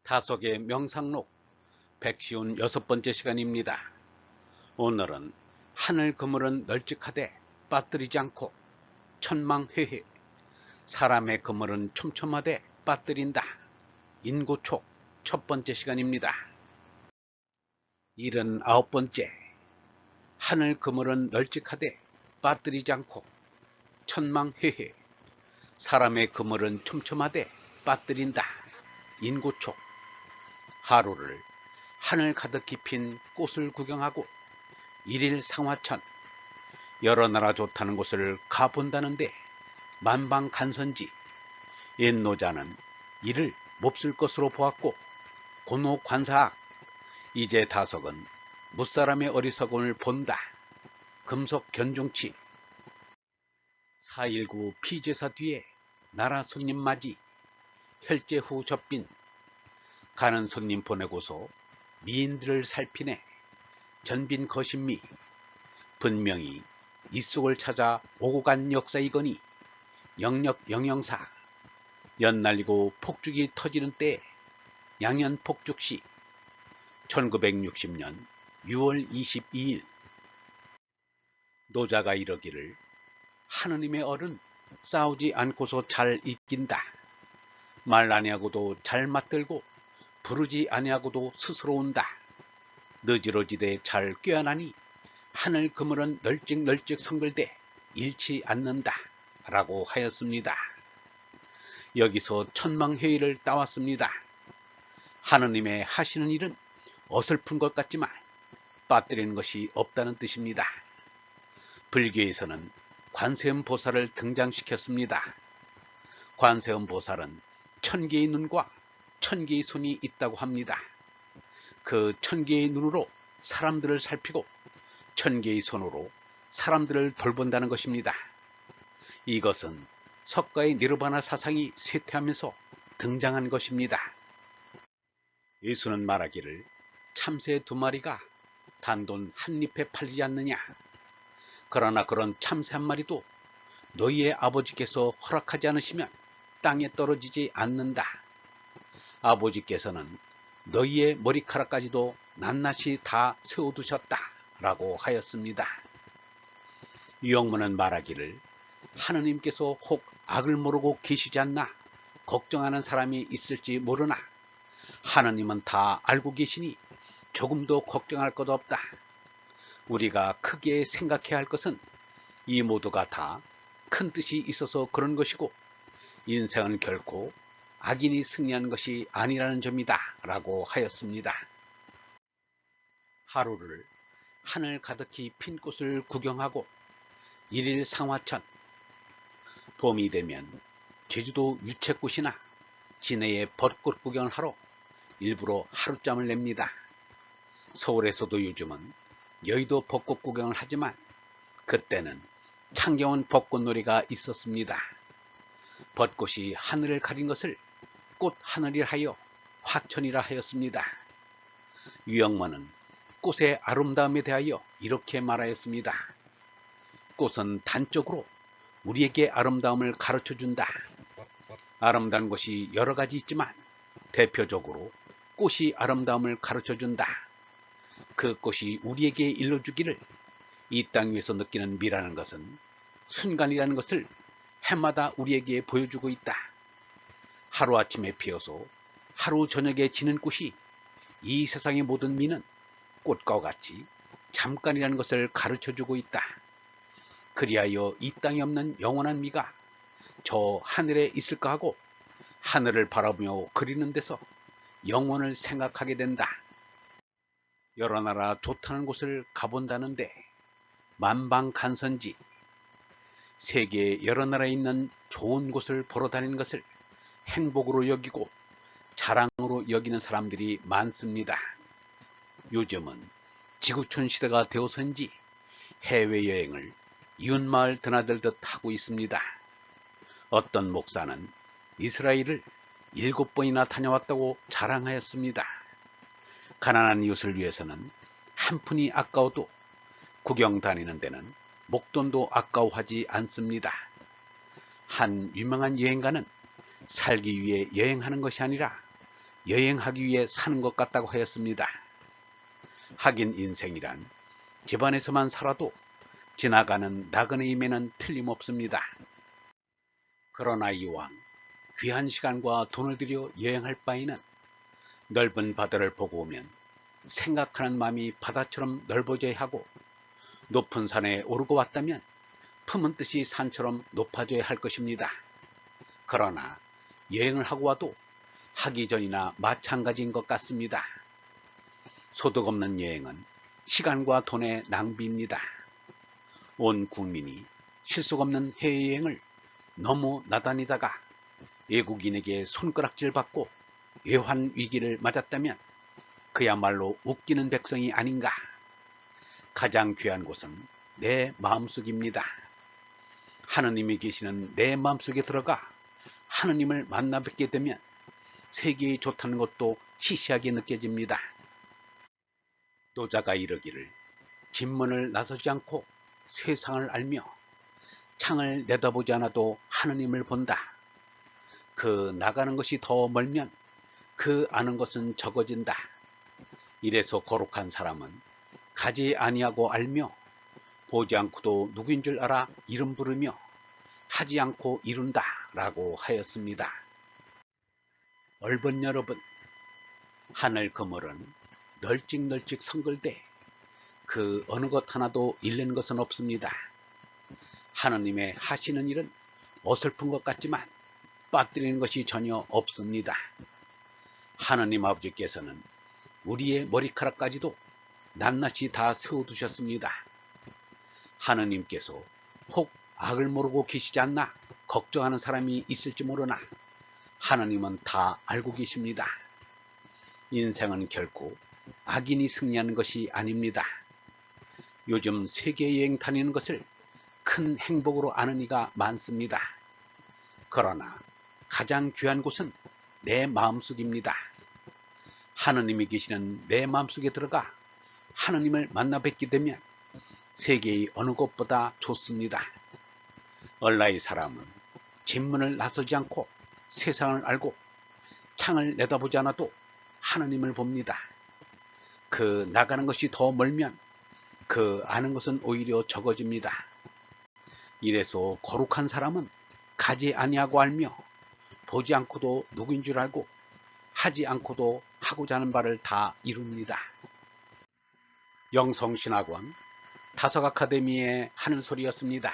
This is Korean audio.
다속의 명상록 156번째 시간입니다. 오늘은 하늘 그물은 널찍하되 빠뜨리지 않고 천망회회, 사람의 그물은 촘촘하되 빠뜨린다. 인고촉 첫 번째 시간입니다. 79번째, 하늘 그물은 널찍하되 빠뜨리지 않고 천망회회, 사람의 그물은 촘촘하되 빠뜨린다. 인고촉. 하루를 하늘 가득히 핀 꽃을 구경하고 일일 상화천, 여러 나라 좋다는 곳을 가본다는데 만방간선지, 옛 노자는 이를 몹쓸 것으로 보았고 고노관사악, 이제 다석은 무사람의 어리석음을 본다. 금속 견종치. 4.19 피제사 뒤에 나라 손님 맞이, 혈제 후 접빈, 가는 손님 보내고서 미인들을 살피네. 전빈 거신미, 분명히 이 속을 찾아 오고 간 역사이거니 영역 영영사, 연날리고 폭죽이 터지는 때 양연 폭죽시. 1960년 6월 22일. 노자가 이러기를, 하느님의 얼은 싸우지 않고서 잘 이긴다. 말 아니하고도 잘 맞들고 부르지 아니하고도 스스로 온다. 너지러지되 잘 꾀어나니 하늘 그물은 널찍널찍 성글되 잃지 않는다. 라고 하였습니다. 여기서 천망회의를 따왔습니다. 하느님의 하시는 일은 어설픈 것 같지만 빠뜨리는 것이 없다는 뜻입니다. 불교에서는 관세음보살을 등장시켰습니다. 관세음보살은 1000개의 눈과 1000개의 손이 있다고 합니다. 그 1000개의 눈으로 사람들을 살피고 1000개의 손으로 사람들을 돌본다는 것입니다. 이것은 석가의 니르바나 사상이 쇠퇴하면서 등장한 것입니다. 예수는 말하기를, 참새 2마리가 단돈 한 잎에 팔리지 않느냐. 그러나 그런 참새 한 마리도 너희의 아버지께서 허락하지 않으시면 땅에 떨어지지 않는다. 아버지께서는 너희의 머리카락까지도 낱낱이 다 세워두셨다. 라고 하였습니다. 유영문은 말하기를, 하느님께서 혹 악을 모르고 계시지 않나 걱정하는 사람이 있을지 모르나 하느님은 다 알고 계시니 조금도 걱정할 것 없다. 우리가 크게 생각해야 할 것은 이 모두가 다 큰 뜻이 있어서 그런 것이고 인생은 결코 악인이 승리하는 것이 아니라는 점이다. 라고 하였습니다. 하루를 하늘 가득히 핀 꽃을 구경하고 일일 상화천. 봄이 되면 제주도 유채꽃이나 진해의 벚꽃 구경을 하러 일부러 하룻잠을 냅니다. 서울에서도 요즘은 여의도 벚꽃 구경을 하지만 그때는 창경원 벚꽃놀이가 있었습니다. 벚꽃이 하늘을 가린 것을 꽃하늘이라 하여 화천이라 하였습니다. 유영문은 꽃의 아름다움에 대하여 이렇게 말하였습니다. 꽃은 단적으로 우리에게 아름다움을 가르쳐준다. 아름다운 것이 여러 가지 있지만 대표적으로 꽃이 아름다움을 가르쳐준다. 그 꽃이 우리에게 일러주기를, 이 땅 위에서 느끼는 미라는 것은 순간이라는 것을 해마다 우리에게 보여주고 있다. 하루아침에 피어서 하루 저녁에 지는 꽃이 이 세상의 모든 미는 꽃과 같이 잠깐이라는 것을 가르쳐주고 있다. 그리하여 이 땅에 없는 영원한 미가 저 하늘에 있을까 하고 하늘을 바라보며 그리는 데서 영원을 생각하게 된다. 여러 나라 좋다는 곳을 가본다는데 만방간선지, 세계 여러 나라에 있는 좋은 곳을 보러 다니는 것을 행복으로 여기고 자랑으로 여기는 사람들이 많습니다. 요즘은 지구촌 시대가 되어서인지 해외여행을 이웃마을 드나들듯 하고 있습니다. 어떤 목사는 이스라엘을 7번이나 다녀왔다고 자랑하였습니다. 가난한 이웃을 위해서는 한 푼이 아까워도 구경 다니는 데는 목돈도 아까워하지 않습니다. 한 유명한 여행가는 살기 위해 여행하는 것이 아니라 여행하기 위해 사는 것 같다고 하였습니다. 하긴 인생이란 집안에서만 살아도 지나가는 나그네임에는 틀림없습니다. 그러나 이왕 귀한 시간과 돈을 들여 여행할 바에는 넓은 바다를 보고 오면 생각하는 마음이 바다처럼 넓어져야 하고, 높은 산에 오르고 왔다면 품은 뜻이 산처럼 높아져야 할 것입니다. 그러나 여행을 하고 와도 하기 전이나 마찬가지인 것 같습니다. 소득 없는 여행은 시간과 돈의 낭비입니다. 온 국민이 실속 없는 해외여행을 너무 나다니다가 외국인에게 손가락질 받고 외환 위기를 맞았다면 그야말로 웃기는 백성이 아닌가. 가장 귀한 곳은 내 마음속입니다. 하느님이 계시는 내 마음속에 들어가 하느님을 만나 뵙게 되면 세계에 좋다는 것도 시시하게 느껴집니다. 노자가 이르기를 진문을 나서지 않고 세상을 알며 창을 내다보지 않아도 하느님을 본다. 그 나가는 것이 더 멀면 그 아는 것은 적어진다. 이래서 거룩한 사람은 가지 아니하고 알며 보지 않고도 누구인 줄 알아 이름 부르며 하지 않고 이룬다 라고 하였습니다. 얼번 여러분, 하늘 그물은 널찍널찍 성글되 그 어느 것 하나도 잃는 것은 없습니다. 하느님의 하시는 일은 어설픈 것 같지만 빠뜨리는 것이 전혀 없습니다. 하느님 아버지께서는 우리의 머리카락까지도 낱낱이 다 세워두셨습니다. 하느님께서 혹 악을 모르고 계시지 않나 걱정하는 사람이 있을지 모르나 하느님은 다 알고 계십니다. 인생은 결코 악인이 승리하는 것이 아닙니다. 요즘 세계여행 다니는 것을 큰 행복으로 아는 이가 많습니다. 그러나 가장 귀한 곳은 내 마음속입니다. 하느님이 계시는 내 마음속에 들어가 하느님을 만나 뵙게 되면 세계의 어느 곳보다 좋습니다. 얼라의 사람은 진문을 나서지 않고 세상을 알고 창을 내다보지 않아도 하느님을 봅니다. 그 나가는 것이 더 멀면 그 아는 것은 오히려 적어집니다. 이래서 거룩한 사람은 가지 아니하고 알며 보지 않고도 누구인 줄 알고 하지 않고도 하고자 하는 바를 다 이룹니다. 영성신학원 다석아카데미의 하는 소리였습니다.